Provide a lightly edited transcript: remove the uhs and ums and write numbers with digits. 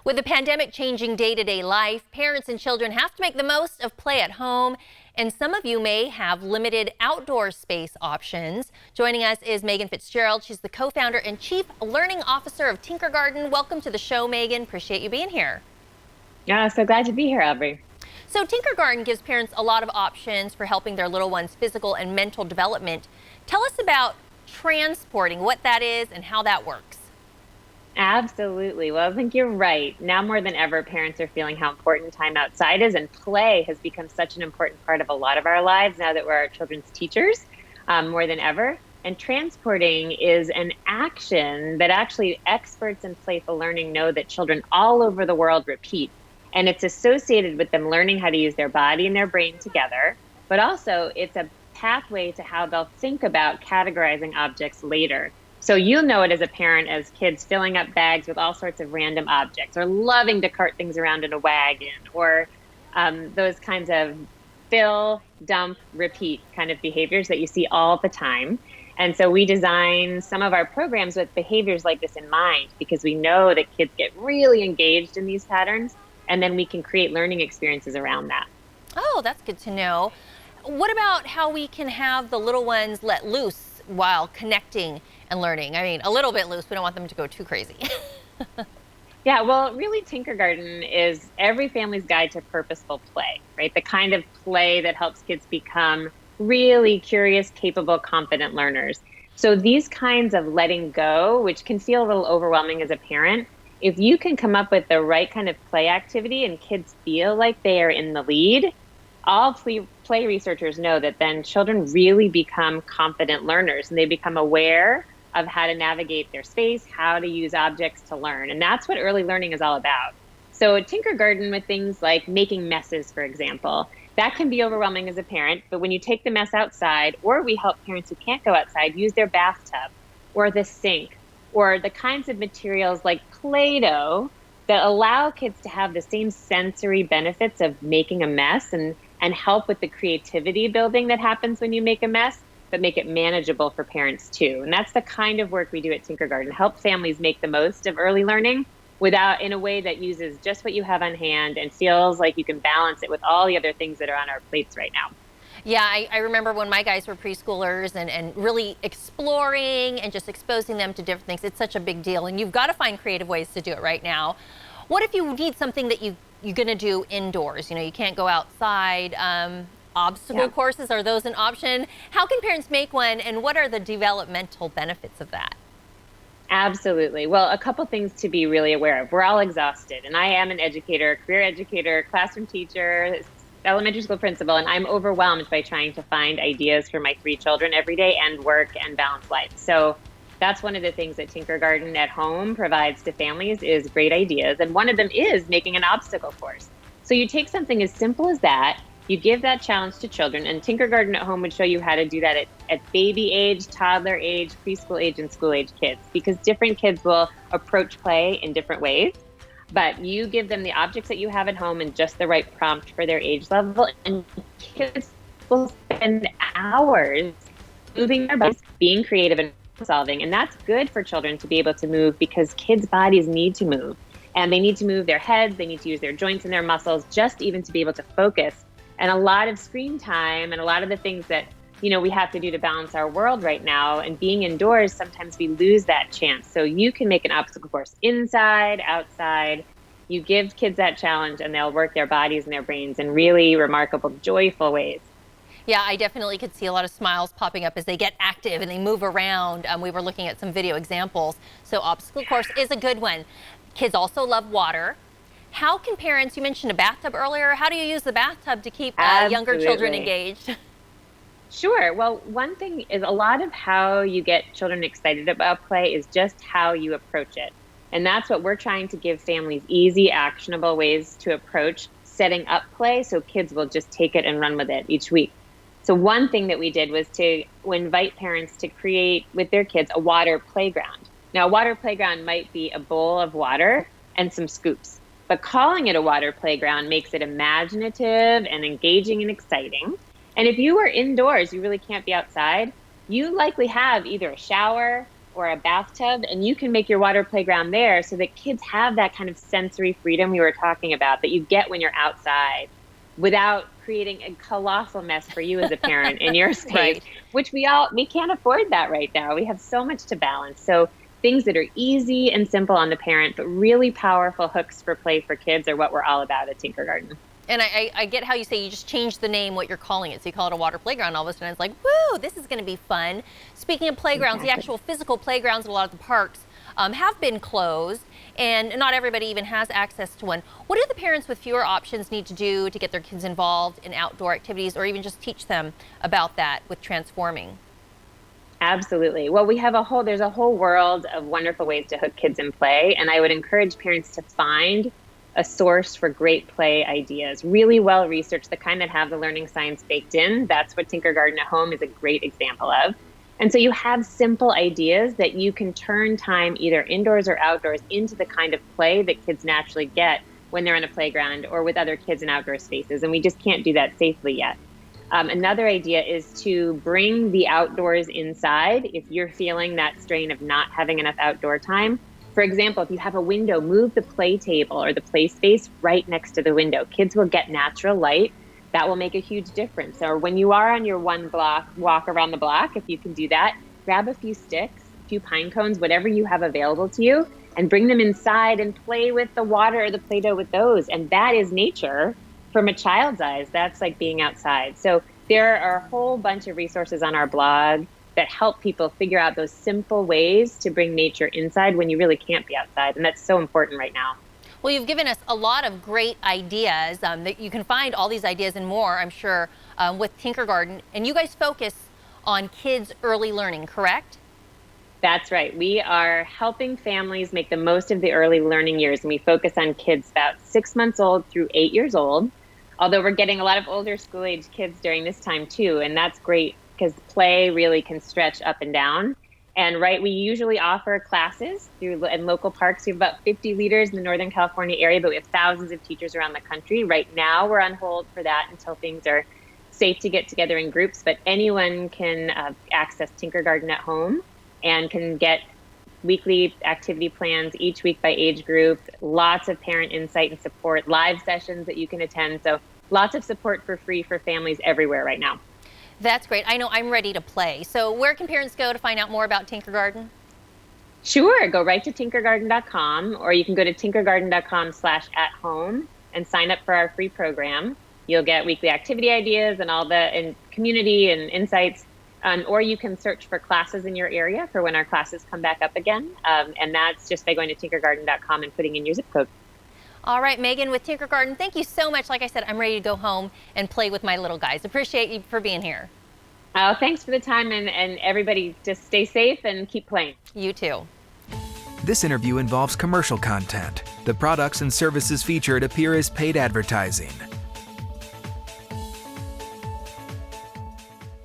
With the pandemic changing day-to-day life, parents and children have to make the most of play at home, and some of you may have limited outdoor space options. Joining us is Meghan Fitzgerald. She's the co-founder and chief learning officer of Tinkergarten. Welcome to the show, Meghan. Appreciate you being here. Yeah, so glad to be here, Aubrey. So Tinkergarten gives parents a lot of options for helping their little ones' physical and mental development. Tell us about transporting, what that is and how that works. Absolutely. Well, I think you're right. Now more than ever, parents are feeling how important time outside is, and play has become such an important part of a lot of our lives now that we're our children's teachers, more than ever. And transporting is an action that actually experts in playful learning know that children all over the world repeat. And it's associated with them learning how to use their body and their brain together, but also it's a pathway to how they'll think about categorizing objects later. So you'll know it as a parent, as kids filling up bags with all sorts of random objects, or loving to cart things around in a wagon, or those kinds of fill, dump, repeat kind of behaviors that you see all the time. And so we design some of our programs with behaviors like this in mind, because we know that kids get really engaged in these patterns, and then we can create learning experiences around that. Oh, that's good to know. What about how we can have the little ones let loose while connecting and learning? I mean, a little bit loose. We don't want them to go too crazy. Yeah, well, really, Tinkergarten is every family's guide to purposeful play, right? The kind of play that helps kids become really curious, capable, confident learners. So these kinds of letting go, which can feel a little overwhelming as a parent, if you can come up with the right kind of play activity and kids feel like they are in the lead, all play researchers know that then children really become confident learners, and they become aware of how to navigate their space, how to use objects to learn. And that's what early learning is all about. So at Tinkergarten, with things like making messes, for example, that can be overwhelming as a parent, but when you take the mess outside, or we help parents who can't go outside use their bathtub or the sink, or the kinds of materials like Play-Doh that allow kids to have the same sensory benefits of making a mess and help with the creativity building that happens when you make a mess, but make it manageable for parents too. And that's the kind of work we do at Tinkergarten, help families make the most of early learning in a way that uses just what you have on hand and feels like you can balance it with all the other things that are on our plates right now. Yeah, I remember when my guys were preschoolers and really exploring and just exposing them to different things. It's such a big deal, and you've got to find creative ways to do it right now. What if you need something that you're going to do indoors? You know, you can't go outside. Obstacle courses, are those an option? How can parents make one, and what are the developmental benefits of that? Absolutely. Well, a couple things to be really aware of. We're all exhausted, and I am an educator, career educator, classroom teacher, elementary school principal, and I'm overwhelmed by trying to find ideas for my 3 children every day and work and balance life. So that's one of the things that Tinkergarten at home provides to families is great ideas. And one of them is making an obstacle course. So you take something as simple as that, you give that challenge to children, and Tinkergarten at home would show you how to do that at baby age, toddler age, preschool age, and school age kids, because different kids will approach play in different ways. But you give them the objects that you have at home and just the right prompt for their age level, and kids will spend hours moving their bodies, being creative and solving. And that's good for children to be able to move, because kids' bodies need to move. And they need to move their heads, they need to use their joints and their muscles, just even to be able to focus. And a lot of screen time and a lot of the things that we have to do to balance our world right now, and being indoors, sometimes we lose that chance. So you can make an obstacle course inside, outside. You give kids that challenge, and they'll work their bodies and their brains in really remarkable, joyful ways. Yeah, I definitely could see a lot of smiles popping up as they get active and they move around. We were looking at some video examples. So obstacle course is a good one. Kids also love water. How can parents, you mentioned a bathtub earlier, how do you use the bathtub to keep younger children engaged? Sure. Well, one thing is, a lot of how you get children excited about play is just how you approach it. And that's what we're trying to give families: easy, actionable ways to approach setting up play, so kids will just take it and run with it each week. So one thing that we did was to invite parents to create with their kids a water playground. Now, a water playground might be a bowl of water and some scoops, but calling it a water playground makes it imaginative and engaging and exciting. And if you are indoors, you really can't be outside, you likely have either a shower, or a bathtub, and you can make your water playground there so that kids have that kind of sensory freedom we were talking about that you get when you're outside without creating a colossal mess for you as a parent in your space, Right. which we can't afford that right now. We have so much to balance. So things that are easy and simple on the parent, but really powerful hooks for play for kids are what we're all about at Tinkergarten. And I get how you say you just change the name, what you're calling it. So you call it a water playground. All of a sudden it's like, woo, this is going to be fun. Speaking of playgrounds, the actual physical playgrounds at a lot of the parks have been closed, and not everybody even has access to one. What do the parents with fewer options need to do to get their kids involved in outdoor activities, or even just teach them about that with transforming? Absolutely. Well, there's a whole world of wonderful ways to hook kids in play. And I would encourage parents to find a source for great play ideas, really well researched, the kind that have the learning science baked in. That's what Tinkergarten at Home is a great example of. And so you have simple ideas that you can turn time either indoors or outdoors into the kind of play that kids naturally get when they're on a playground or with other kids in outdoor spaces. And we just can't do that safely yet. Another idea is to bring the outdoors inside if you're feeling that strain of not having enough outdoor time. For example, if you have a window, move the play table or the play space right next to the window. Kids will get natural light. That will make a huge difference. Or when you are on your one block, walk around the block, if you can do that, grab a few sticks, a few pine cones, whatever you have available to you, and bring them inside and play with the water or the Play-Doh with those. And that is nature from a child's eyes. That's like being outside. So there are a whole bunch of resources on our blog that help people figure out those simple ways to bring nature inside when you really can't be outside. And that's so important right now. Well, you've given us a lot of great ideas that you can find all these ideas and more, I'm sure, with Tinkergarten. And you guys focus on kids' early learning, correct? That's right. We are helping families make the most of the early learning years. And we focus on kids about 6 months old through 8 years old. Although we're getting a lot of older school age kids during this time too. And that's great because play really can stretch up and down. And we usually offer classes in local parks. We have about 50 leaders in the Northern California area, but we have thousands of teachers around the country. Right now, we're on hold for that until things are safe to get together in groups. But anyone can access Tinkergarten at Home and can get weekly activity plans each week by age group, lots of parent insight and support, live sessions that you can attend. So lots of support for free for families everywhere right now. That's great. I know I'm ready to play. So where can parents go to find out more about Tinkergarten? Sure. Go right to tinkergarten.com, or you can go to tinkergarten.com/at-home and sign up for our free program. You'll get weekly activity ideas and all the community and insights. Or you can search for classes in your area for when our classes come back up again. And that's just by going to tinkergarten.com and putting in your zip code. All right, Megan with Tinkergarten, thank you so much. Like I said, I'm ready to go home and play with my little guys. Appreciate you for being here. Oh, thanks for the time, and everybody just stay safe and keep playing. You too. This interview involves commercial content. The products and services featured appear as paid advertising.